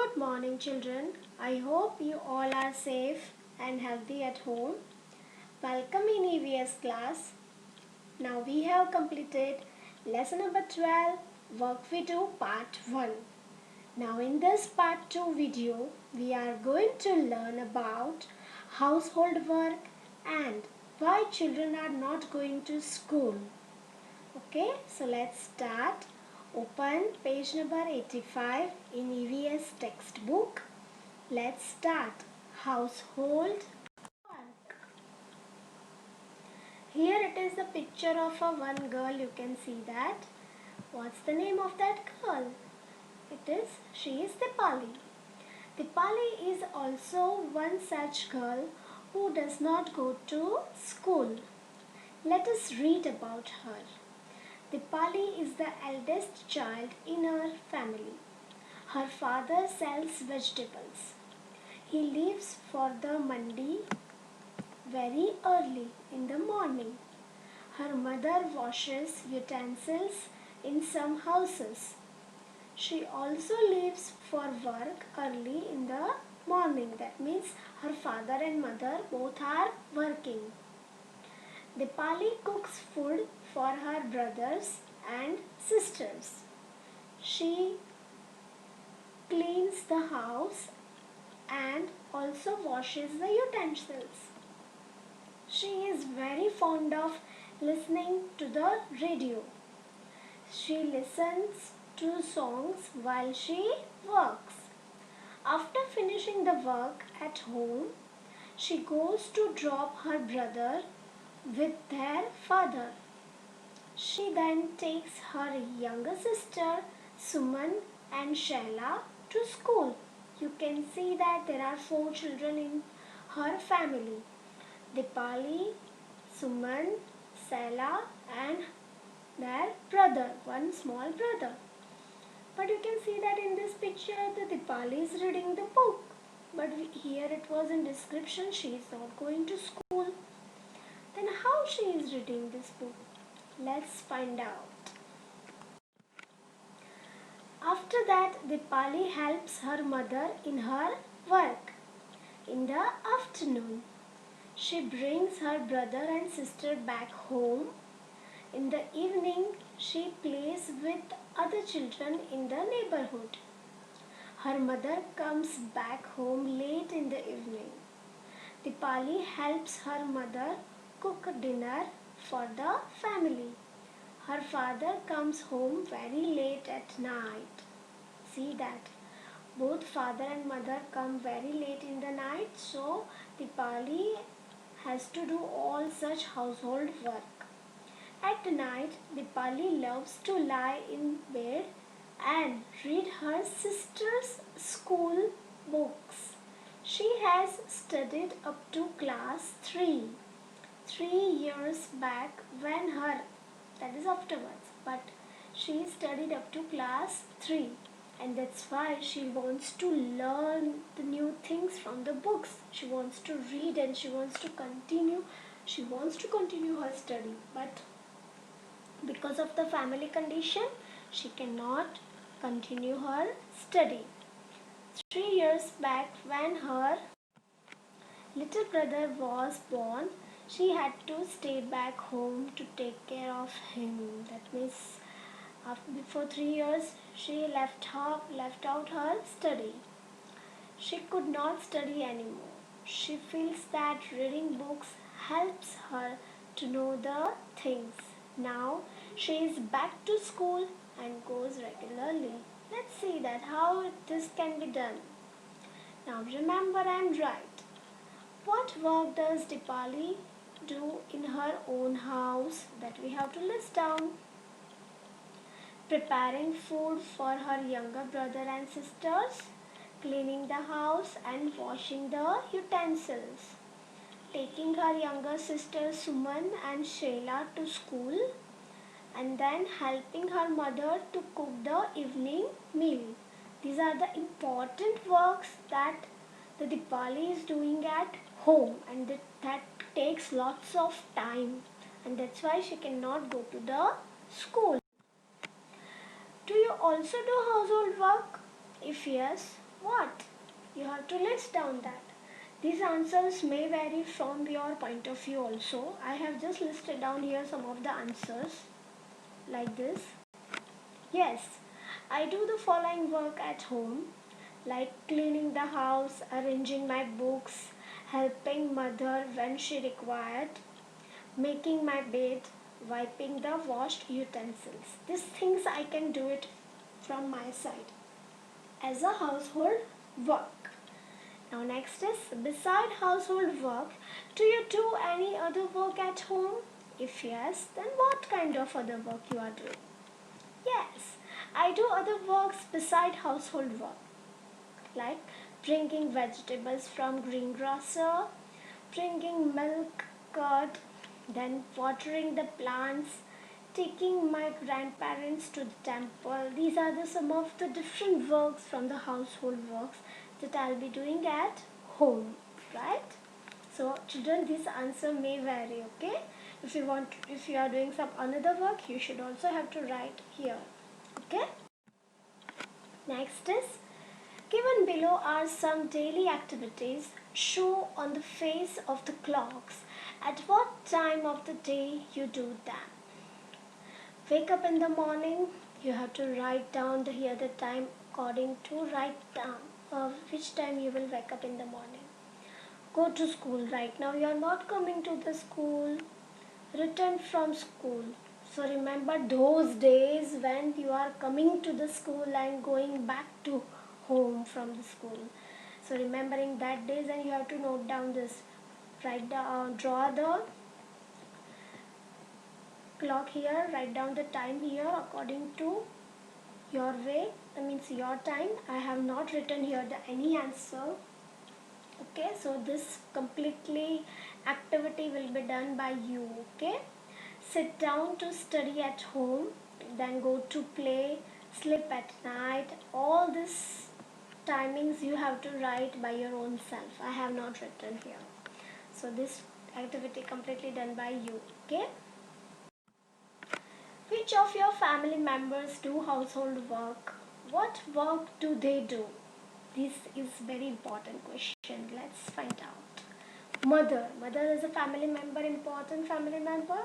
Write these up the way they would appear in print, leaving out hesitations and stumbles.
Good morning, children. I hope you all are safe and healthy at home. Welcome in EVS class. Now we have completed lesson number 12, work we do part 1. Now in this part 2 video, we are going to learn about household work and why children are not going to school. Okay, so let's start. Open page number 85 in EVS textbook. Let's start. Household work. Here it is the picture of a one girl. You can see that. What's the name of that girl? She is Dipali. Dipali is also one such girl who does not go to school. Let us read about her. Dipali is the eldest child in her family. Her father sells vegetables. He leaves for the mandi very early in the morning. Her mother washes utensils in some houses. She also leaves for work early in the morning. That means her father and mother both are working. Dipali cooks food for her brothers and sisters. She cleans the house and also washes the utensils. She is very fond of listening to the radio. She listens to songs while she works. After finishing the work at home, she goes to drop her brother with their father. She then takes her younger sister Suman and Shaila to school. You can see that there are 4 children in her family. Dipali, Suman, Shaila and their brother, one small brother. But you can see that in this picture the Dipali is reading the book. But here it was in description she is not going to school. Then how she is reading this book? Let's find out. After that, Dipali helps her mother in her work. In the afternoon, she brings her brother and sister back home. In the evening, she plays with other children in the neighborhood. Her mother comes back home late in the evening. Dipali helps her mother cook dinner for the family. Her father comes home very late at night. See that. Both father and mother come very late in the night, so Dipali has to do all such household work. At night, Dipali loves to lie in bed and read her sister's school books. She has studied up to class 3. 3 years back when that is afterwards, but she studied up to class 3 and that's why she wants to learn the new things from the books. She wants to read and she wants to continue her study, but because of the family condition she cannot continue her study. 3 years back when her little brother was born, she had to stay back home to take care of him. That means before 3 years she left out her study. She could not study anymore. She feels that reading books helps her to know the things. Now she is back to school and goes regularly. Let's see that how this can be done. Now remember and write. What work does Dipali do in her own house? That we have to list down. Preparing food for her younger brother and sisters, cleaning the house and washing the utensils, taking her younger sister Suman and Shaila to school, and then helping her mother to cook the evening meal. These are the important works that the Dipali is doing at home, and that takes lots of time, and that's why she cannot go to the school. Do you also do household work? If yes, What? You have to list down that. These answers may vary from your point of view also. I have just listed down here some of the answers like this. Yes, I do the following work at home, like cleaning the house, arranging my books, helping mother when she required, making my bed, wiping the washed utensils. These things I can do it from my side as a household work. Now next is, beside household work, do you do any other work at home? If yes, then what kind of other work you are doing? Yes, I do other works beside household work, like bringing vegetables from greengrocer, bringing milk, curd, then watering the plants, taking my grandparents to the temple. These are some of the different works from the household works that I'll be doing at home, right? So children, this answer may vary, okay? If you are doing some another work, you should also have to write here, okay? Next is, given below are some daily activities. Show on the face of the clocks at what time of the day you do them. Wake up in the morning, you have to write down here the time according to write down which time you will wake up in the morning. Go to school. Right now you are not coming to the school. Return from school. So remember those days when you are coming to the school and going back to home from the school. So remembering that days, and you have to note down this. Write down, draw the clock here, write down the time here according to your way, that means your time. I have not written here any answer. Okay, so this completely activity will be done by you. Okay, sit down to study at home, then go to play, sleep at night. All these timings you have to write by your own self. I have not written here. So this activity completely done by you. Okay. Which of your family members do household work? What work do they do? This is very important question. Let's find out. Mother. Mother is a family member, important family member.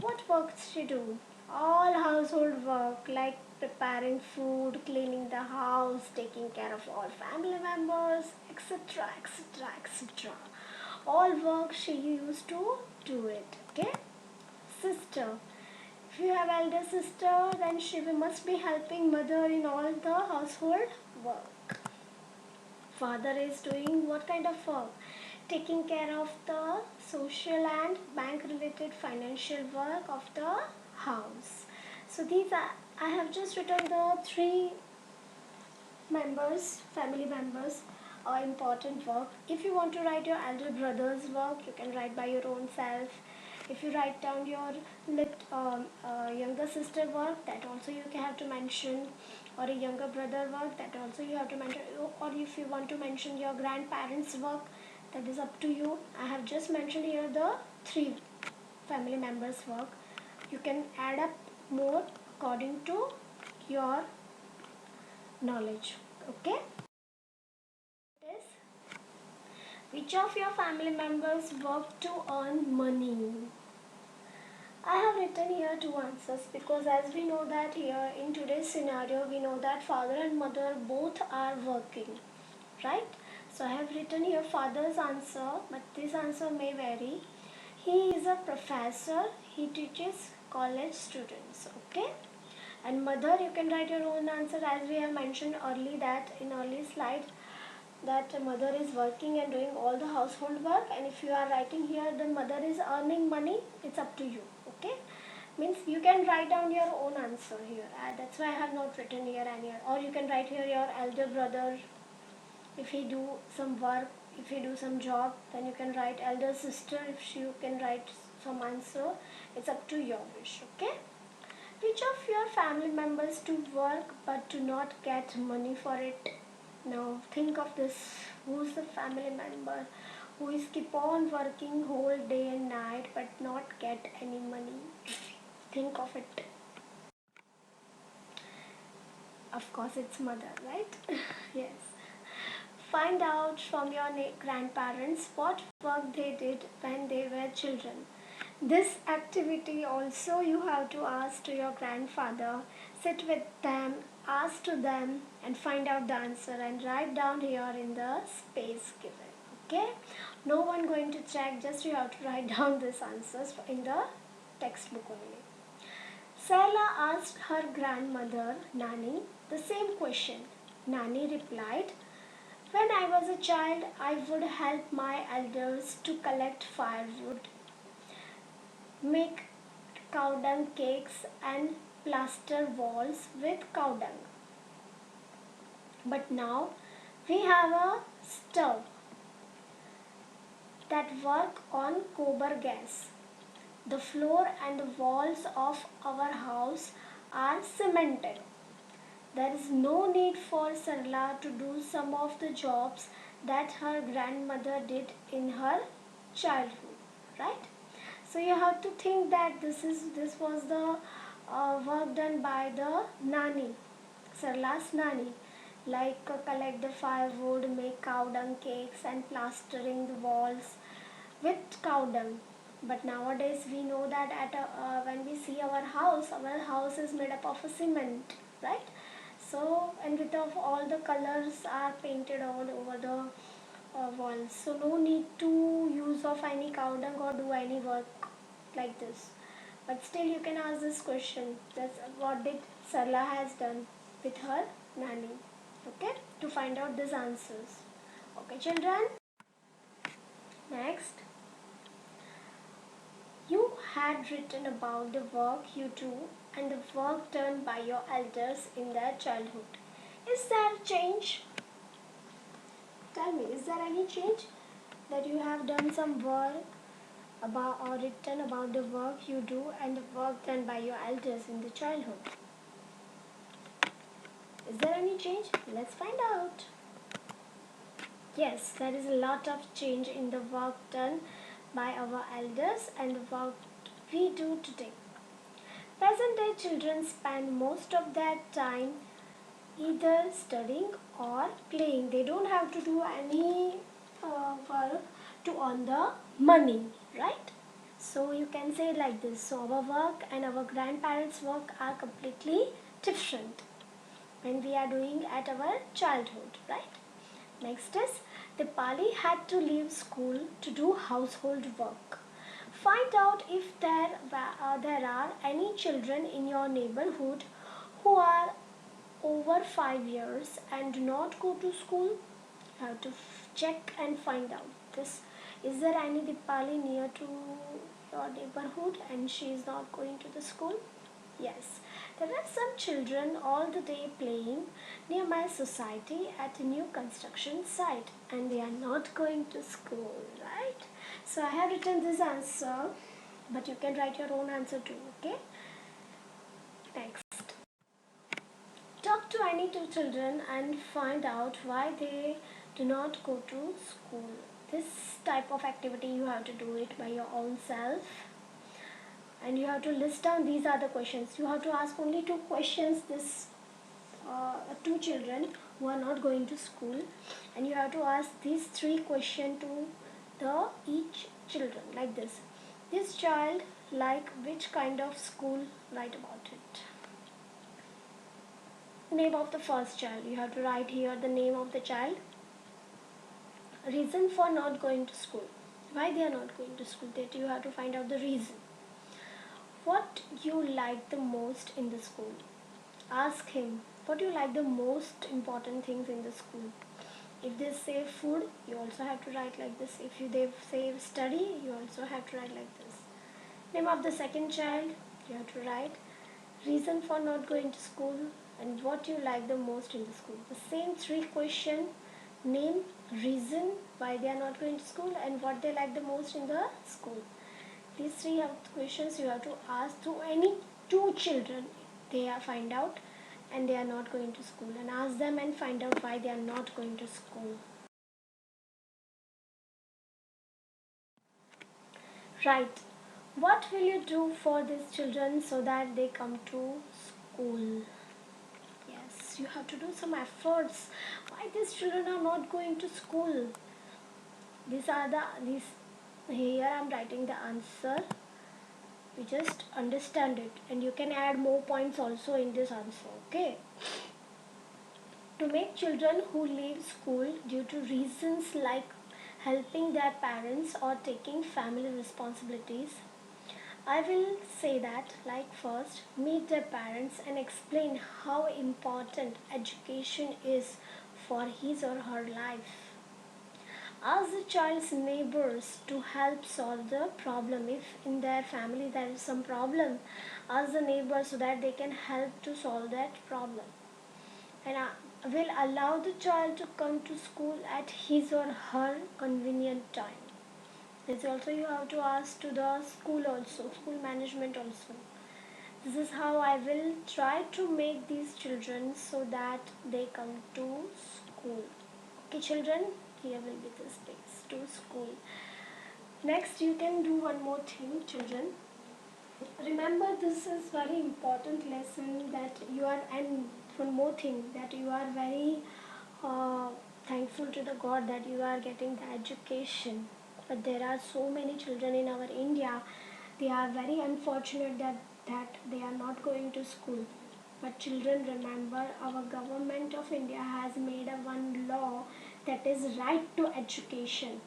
What works she do? All household work like preparing food, cleaning the house, taking care of all family members, etc., etc., etc. All work she used to do it. Okay. Sister. If you have elder sister, then she must be helping mother in all the household work. Father is doing what kind of work? Taking care of the social and bank related financial work of the house. So these are, I have just written the three members, family members, important work. If you want to write your elder brother's work, you can write by your own self. If you write down your younger sister work, that also you have to mention, or a younger brother work, that also you have to mention, or if you want to mention your grandparents work, that is up to you. I have just mentioned here the three family members work. You can add up more according to your knowledge. Okay. Which of your family members work to earn money? I have written here two answers, because as we know that here in today's scenario, we know that father and mother both are working, right? So I have written here father's answer, but this answer may vary. He is a professor. He teaches college students. Okay. And mother, you can write your own answer, as we have mentioned early that in early slide, that mother is working and doing all the household work. And if you are writing here the mother is earning money, it's up to you. Okay, means you can write down your own answer here. That's why I have not written here any, or you can write here your elder brother. If he do some work, if he do some job, then you can write elder sister. If you can write some answer, it's up to your wish. Okay. Which of your family members do work but do not get money for it? Now think of this. Who's the family member who is keep on working whole day and night but not get any money? Think of it. Of course it's mother, right? Yes. find out from your grandparents what work they did when they were children. This activity also you have to ask to your grandfather, sit with them, ask to them and find out the answer and write down here in the space given. Okay? No one going to check, just you have to write down these answers in the textbook only. Sarla asked her grandmother, Nani, the same question. Nani replied, when I was a child, I would help my elders to collect firewood, make cow dung cakes and plaster walls with cow dung. But now we have a stove that work on gobar gas. The floor and the walls of our house are cemented. There is no need for Sarla to do some of the jobs that her grandmother did in her childhood, right? So you have to think that this was the work done by the Nani, Sarla's Nani, like collect the firewood, make cow dung cakes and plastering the walls with cow dung. But nowadays we know that when we see our house is made up of a cement, right? So and with of all the colors are painted all over the walls. So no need to use of any cow dung or do any work like this. But still you can ask this question. That's what did Sarla has done with her Nani. Okay, to find out these answers. Okay, children. Next, you had written about the work you do and the work done by your elders in their childhood. Is there change? Tell me, is there any change that you have done some work about or written about the work you do and the work done by your elders in the childhood? Is there any change? Let's find out. Yes, there is a lot of change in the work done by our elders and the work we do today. Present day children spend most of their time either studying or playing. They don't have to do any work to earn the money, right? So you can say like this. So our work and our grandparents' work are completely different when we are doing at our childhood, right? Next is, Dipali had to leave school to do household work. Find out if there are any children in your neighborhood who are over 5 years and do not go to school. You have to check and find out this. Is there any Dipali near to your neighborhood and she is not going to the school? Yes, there are some children all the day playing near my society at a new construction site and they are not going to school, right? So I have written this answer, but you can write your own answer too, okay? Next. Talk to any two children and find out why they do not go to school. This type of activity you have to do it by your own self. And you have to list down these are the questions. You have to ask only two questions this two children who are not going to school, and you have to ask these three questions to the each children like this. This child like which kind of school? Write about it. Name of the first child. You have to write here the name of the child. Reason for not going to school. Why they are not going to school? That you have to find out the reason. What you like the most in the school? Ask him what you like the most important things in the school. If they say food, you also have to write like this. If they say study, you also have to write like this. Name of the second child, you have to write. Reason for not going to school and what you like the most in the school. The same three questions. Name, reason why they are not going to school and what they like the most in the school. These three questions you have to ask to any two children. They are find out and they are not going to school, and ask them and find out why they are not going to school. Right. What will you do for these children so that they come to school? Yes, efforts. You have to do some efforts. Why these children are not going to school? These here I'm writing the answer. You just understand it, and you can add more points also in this answer. Okay. To make children who leave school due to reasons like helping their parents or taking family responsibilities, I will say that, like, first, meet their parents and explain how important education is for his or her life. Ask the child's neighbors to help solve the problem. If in their family there is some problem, ask the neighbors so that they can help to solve that problem. And will allow the child to come to school at his or her convenient time. This also you have to ask to the school also, school management also. This is how I will try to make these children so that they come to school. Okay children, here will be the space to school. Next you can do one more thing children. Remember this is very important lesson that you are, and one more thing, that you are very uh, thankful to the God that you are getting the education. But there are so many children in our India, they are very unfortunate that they are not going to school. But children, remember, our government of India has made a one law that is right to education,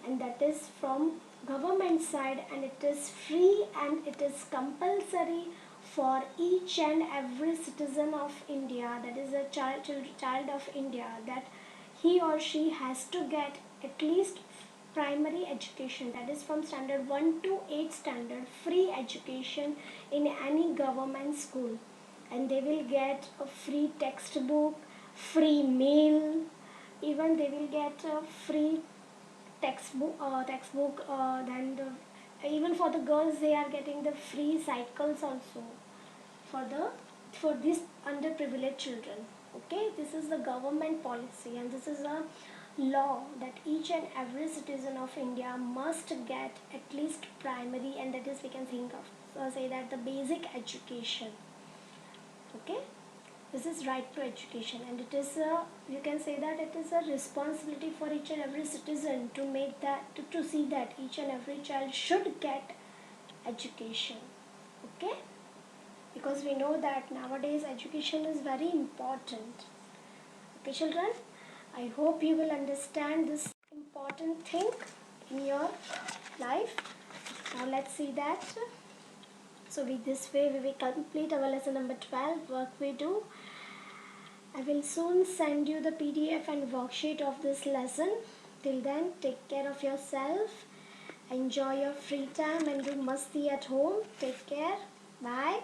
and that is from government side, and it is free and it is compulsory for each and every citizen of India, that is a child of India, that he or she has to get at least primary education, that is from standard 1 to 8 standard, free education in any government school. And they will get a free textbook, free meal, even they will get a free then even for the girls they are getting the free cycles also for these underprivileged children. Okay, this is the government policy, and this is a law that each and every citizen of India must get at least primary, and that is we can think of, so say that the basic education. Okay, this is right to education, and it is a, you can say that it is a responsibility for each and every citizen to make that to see that each and every child should get education. Okay, because we know that nowadays education is very important. Okay children, I hope you will understand this important thing in your life. Now let's see that. So with this way we will complete our lesson number 12, work we do. I will soon send you the PDF and worksheet of this lesson. Till then, take care of yourself. Enjoy your free time and do masti at home. Take care. Bye.